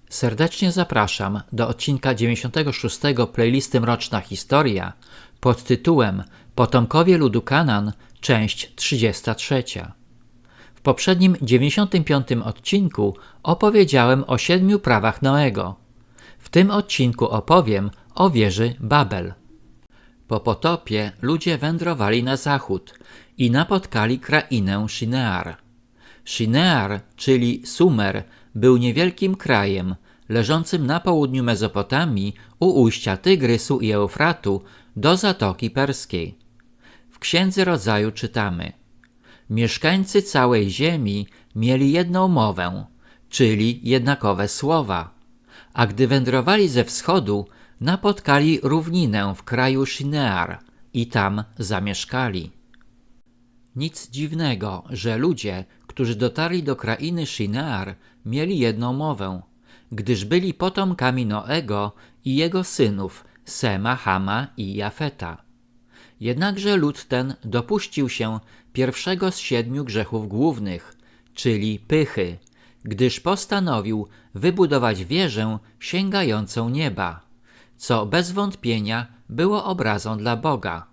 Serdecznie zapraszam do odcinka 96 playlisty Mroczna Historia pod tytułem Potomkowie ludu Kanaan, część 33. W poprzednim 95 odcinku opowiedziałem o 7 prawach Noego. W tym odcinku opowiem o wieży Babel. Po potopie ludzie wędrowali na zachód i napotkali krainę Shinear. Shinear, czyli Sumer, był niewielkim krajem leżącym na południu Mezopotamii u ujścia Tygrysu i Eufratu do Zatoki Perskiej. W Księdze Rodzaju czytamy: mieszkańcy całej ziemi mieli jedną mowę, czyli jednakowe słowa, a gdy wędrowali ze wschodu, napotkali równinę w kraju Shinear i tam zamieszkali. Nic dziwnego, że ludzie, którzy dotarli do krainy Shinear, mieli jedną mowę, gdyż byli potomkami Noego i jego synów Sema, Hama i Jafeta. Jednakże lud ten dopuścił się pierwszego z 7 grzechów głównych, czyli pychy, gdyż postanowił wybudować wieżę sięgającą nieba, co bez wątpienia było obrazą dla Boga.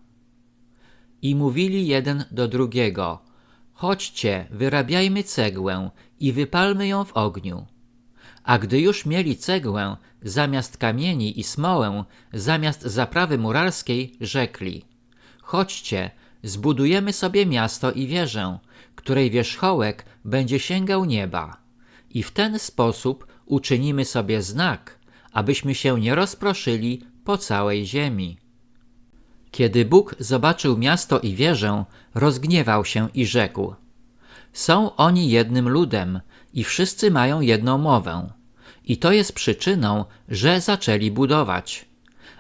I mówili jeden do drugiego: chodźcie, wyrabiajmy cegłę i wypalmy ją w ogniu. A gdy już mieli cegłę zamiast kamieni i smołę zamiast zaprawy murarskiej, rzekli: chodźcie, zbudujemy sobie miasto i wieżę, której wierzchołek będzie sięgał nieba. I w ten sposób uczynimy sobie znak, abyśmy się nie rozproszyli po całej ziemi. Kiedy Bóg zobaczył miasto i wieżę, rozgniewał się i rzekł: są oni jednym ludem i wszyscy mają jedną mowę. I to jest przyczyną, że zaczęli budować.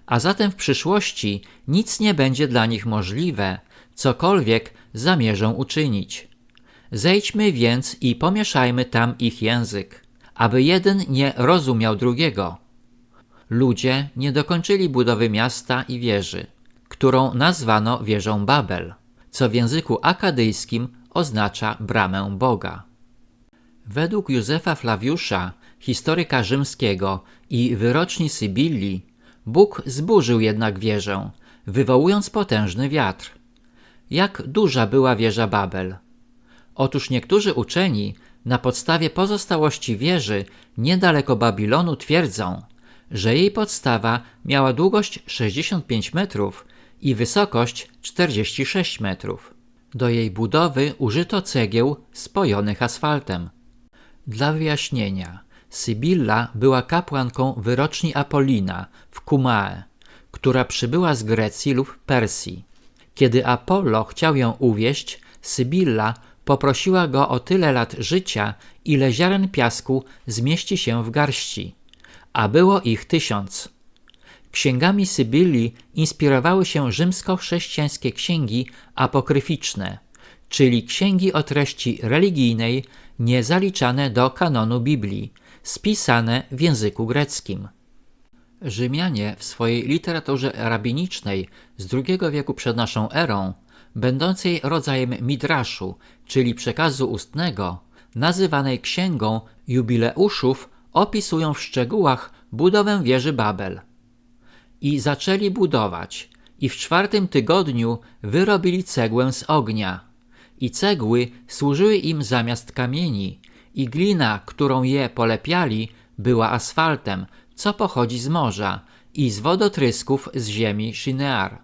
A zatem w przyszłości nic nie będzie dla nich możliwe, cokolwiek zamierzą uczynić. Zejdźmy więc i pomieszajmy tam ich język, aby jeden nie rozumiał drugiego. Ludzie nie dokończyli budowy miasta i wieży, którą nazwano wieżą Babel, co w języku akadyjskim oznacza bramę Boga. Według Józefa Flawiusza, historyka rzymskiego i wyroczni Sybilli, Bóg zburzył jednak wieżę, wywołując potężny wiatr. Jak duża była wieża Babel? Otóż niektórzy uczeni na podstawie pozostałości wieży niedaleko Babilonu twierdzą, że jej podstawa miała długość 65 metrów i wysokość 46 metrów. Do jej budowy użyto cegieł spojonych asfaltem. Dla wyjaśnienia, Sybilla była kapłanką wyroczni Apollina w Kumae, która przybyła z Grecji lub Persji. Kiedy Apollo chciał ją uwieść, Sybilla poprosiła go o tyle lat życia, ile ziaren piasku zmieści się w garści, a było ich 1000. Księgami Sybilli inspirowały się rzymsko-chrześcijańskie księgi apokryficzne, czyli księgi o treści religijnej niezaliczane do kanonu Biblii, spisane w języku greckim. Rzymianie w swojej literaturze rabinicznej z II wieku przed naszą erą, będącej rodzajem midraszu, czyli przekazu ustnego, nazywanej księgą jubileuszów, opisują w szczegółach budowę wieży Babel. I zaczęli budować, i w 4. tygodniu wyrobili cegłę z ognia. I cegły służyły im zamiast kamieni, i glina, którą je polepiali, była asfaltem, co pochodzi z morza i z wodotrysków z ziemi Shinear.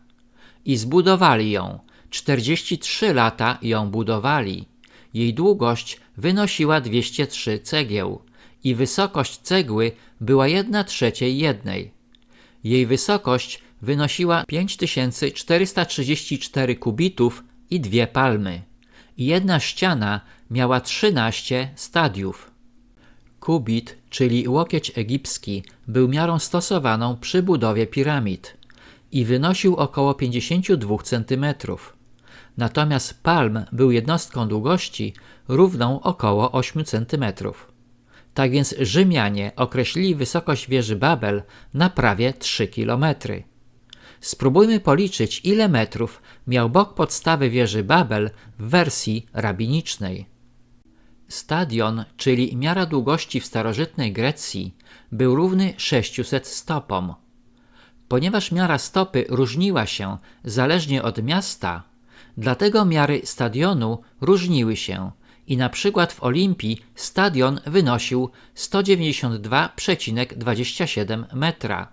I zbudowali ją, 43 lata ją budowali. Jej długość wynosiła 203 cegieł i wysokość cegły była 1/3 jednej. Jej wysokość wynosiła 5434 kubitów i 2 palmy. I jedna ściana miała 13 stadiów. Kubit, czyli łokieć egipski, był miarą stosowaną przy budowie piramid i wynosił około 52 cm. Natomiast palm był jednostką długości równą około 8 cm. Tak więc Rzymianie określili wysokość wieży Babel na prawie 3 km. Spróbujmy policzyć, ile metrów miał bok podstawy wieży Babel w wersji rabinicznej. Stadion, czyli miara długości w starożytnej Grecji, był równy 600 stopom. Ponieważ miara stopy różniła się zależnie od miasta, dlatego miary stadionu różniły się i na przykład w Olimpii stadion wynosił 192,27 metra,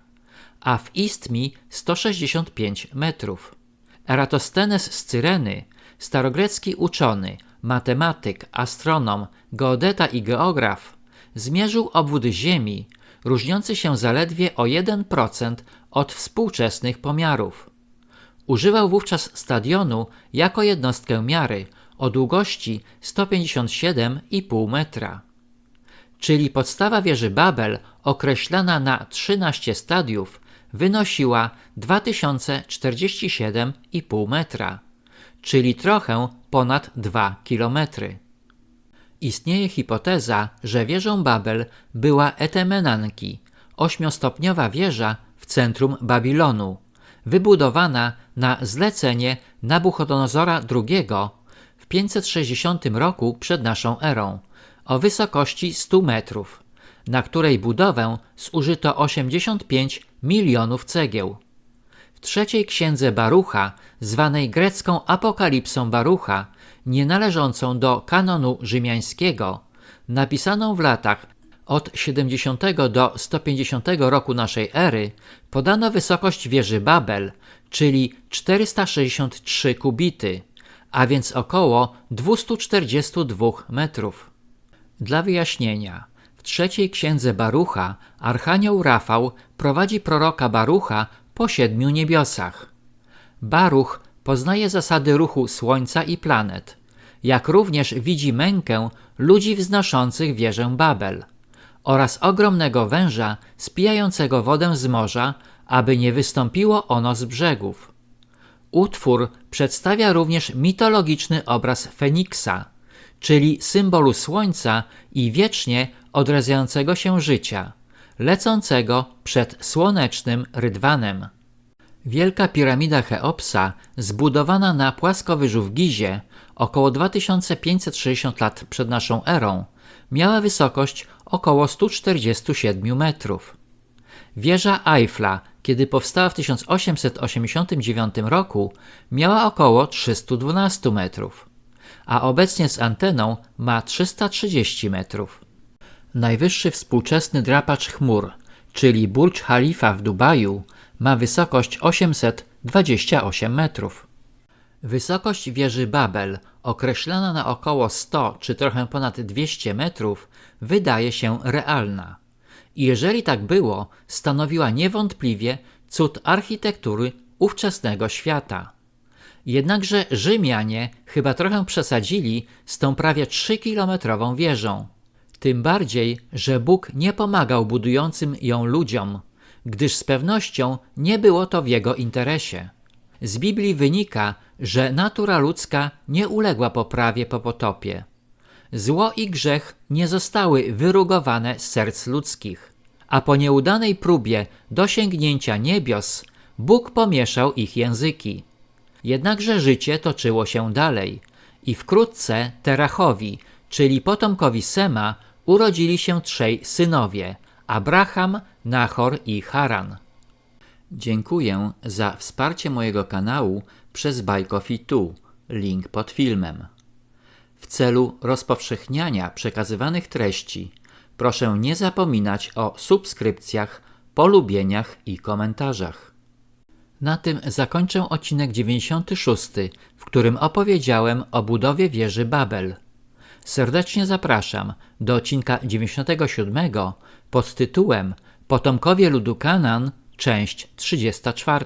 a w Istmii 165 metrów. Eratosthenes z Cyreny, starogrecki uczony, matematyk, astronom, geodeta i geograf, zmierzył obwód Ziemi, różniący się zaledwie o 1% od współczesnych pomiarów. Używał wówczas stadionu jako jednostkę miary o długości 157,5 metra. Czyli podstawa wieży Babel, określana na 13 stadiów, wynosiła 2047,5 metra, czyli trochę ponad 2 kilometry. Istnieje hipoteza, że wieżą Babel była Etemenanki, 8-stopniowa wieża w centrum Babilonu, wybudowana na zlecenie Nabuchodonozora II w 560 roku przed naszą erą, o wysokości 100 metrów, na której budowę zużyto 85 milionów cegieł. W trzeciej księdze Barucha, zwanej grecką Apokalipsą Barucha, nie należącą do kanonu rzymiańskiego, napisaną w latach od 70 do 150 roku naszej ery, podano wysokość wieży Babel, czyli 463 kubity, a więc około 242 metrów. Dla wyjaśnienia, w trzeciej księdze Barucha archanioł Rafał prowadzi proroka Barucha po 7 niebiosach. Baruch poznaje zasady ruchu Słońca i planet, jak również widzi mękę ludzi wznoszących wieżę Babel oraz ogromnego węża spijającego wodę z morza, aby nie wystąpiło ono z brzegów. Utwór przedstawia również mitologiczny obraz Feniksa, czyli symbolu słońca i wiecznie odradzającego się życia, lecącego przed słonecznym rydwanem. Wielka piramida Cheopsa, zbudowana na płaskowyżu w Gizie około 2560 lat przed naszą erą, miała wysokość około 147 metrów. Wieża Eiffla, kiedy powstała w 1889 roku, miała około 312 metrów, a obecnie z anteną ma 330 metrów. Najwyższy współczesny drapacz chmur, czyli Burj Khalifa w Dubaju, ma wysokość 828 metrów. Wysokość wieży Babel, określona na około 100 czy trochę ponad 200 metrów, wydaje się realna. I jeżeli tak było, stanowiła niewątpliwie cud architektury ówczesnego świata. Jednakże Rzymianie chyba trochę przesadzili z tą prawie 3-kilometrową wieżą. Tym bardziej, że Bóg nie pomagał budującym ją ludziom, gdyż z pewnością nie było to w jego interesie. Z Biblii wynika, że natura ludzka nie uległa poprawie po potopie. Zło i grzech nie zostały wyrugowane z serc ludzkich, a po nieudanej próbie dosięgnięcia niebios Bóg pomieszał ich języki. Jednakże życie toczyło się dalej i wkrótce Terachowi, czyli potomkowi Sema, urodzili się 3 synowie – Abraham, Nachor i Haran. Dziękuję za wsparcie mojego kanału przez Buy Coffee Tu, link pod filmem. W celu rozpowszechniania przekazywanych treści proszę nie zapominać o subskrypcjach, polubieniach i komentarzach. Na tym zakończę odcinek 96, w którym opowiedziałem o budowie wieży Babel. Serdecznie zapraszam do odcinka 97 pod tytułem Potomkowie ludu Kanaan, część 34.